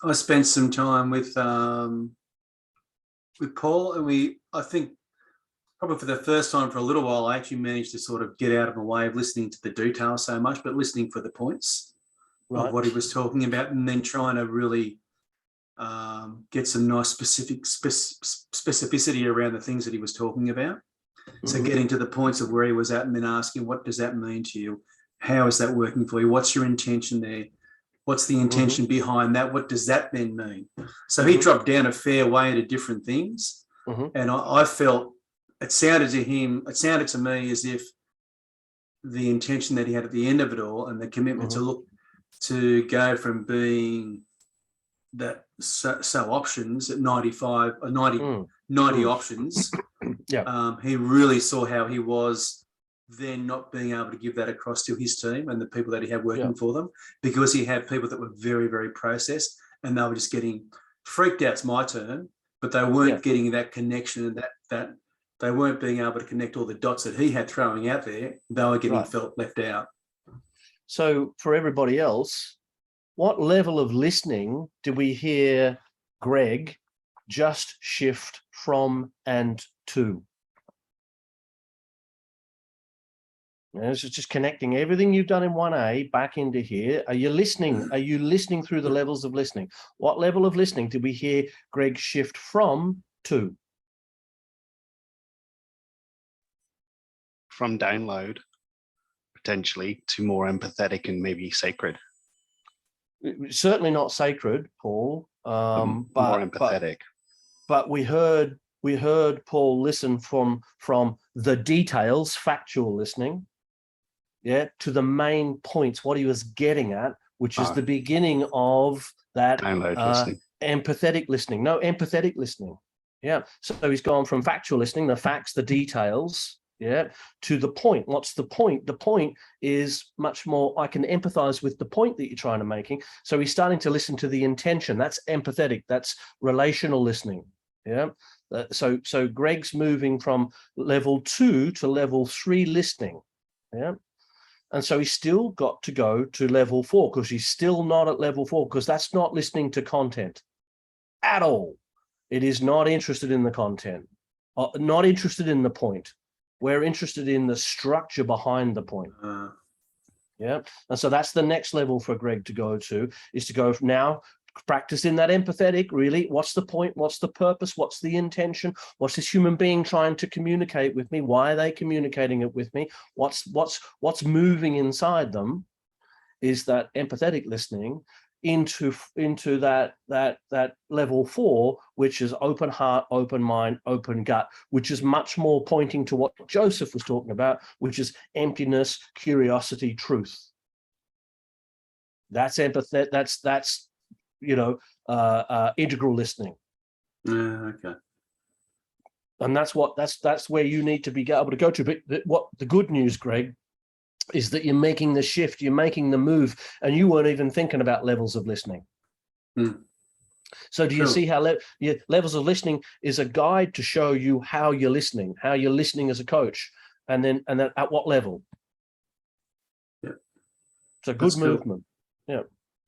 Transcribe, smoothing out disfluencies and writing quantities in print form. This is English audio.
I spent some time with Paul, and I think probably for the first time for a little while, I actually managed to sort of get out of my way of listening to the details so much, but listening for the points of what he was talking about, and then trying to really get some nice specificity around the things that he was talking about. So getting to the points of where he was at, and then asking, what does that mean to you? How is that working for you? What's your intention there? What's the intention behind that? What does that then mean? So he dropped down a fair way into different things. And I felt it sounded to me as if the intention that he had at the end of it all, and the commitment to go from being that so options at 95 or 90 options. He really saw how he was then not being able to give that across to his team and the people that he had working for them, because he had people that were very, very processed, and they were just getting freaked out's my term, but they weren't getting that connection, and that they weren't being able to connect all the dots that he had throwing out there. They were getting felt left out. So for everybody else, what level of listening do we hear Greg just shift from and to? This is just connecting everything you've done in 1A back into here. Are you listening? Are you listening through the levels of listening? What level of listening did we hear Greg shift from to? From download, potentially, to more empathetic and maybe sacred. Certainly not sacred, Paul. More empathetic. But we heard Paul listen from the details, factual listening, to the main points, what he was getting at, which is the beginning of that download listening. Empathetic listening. No, empathetic listening. So he's gone from factual listening, the facts, the details, to the point. What's the point? The point is much more, I can empathize with the point that you're trying to making. So he's starting to listen to the intention. That's empathetic. That's relational listening. So Greg's moving from level 2 to level 3 listening. And so he's still got to go to level 4, because he's still not at level 4, because that's not listening to content at all. It is not interested in the content, not interested in the point. We're interested in the structure behind the point. And so that's the next level for Greg to go to, is to go now practicing that empathetic. Really, what's the point? What's the purpose? What's the intention? What's this human being trying to communicate with me? Why are they communicating it with me? What's moving inside them? Is that empathetic listening into that level 4, which is open heart, open mind, open gut, which is much more pointing to what Joseph was talking about, which is emptiness, curiosity, truth. That's empathy. That's integral listening. Okay. And that's where you need to be able to go to. But what the good news, Greg, is that you're making the shift, you're making the move, and you weren't even thinking about levels of listening. So do you see how levels of listening is a guide to show you how you're listening as a coach, and then at what level? It's a good movement.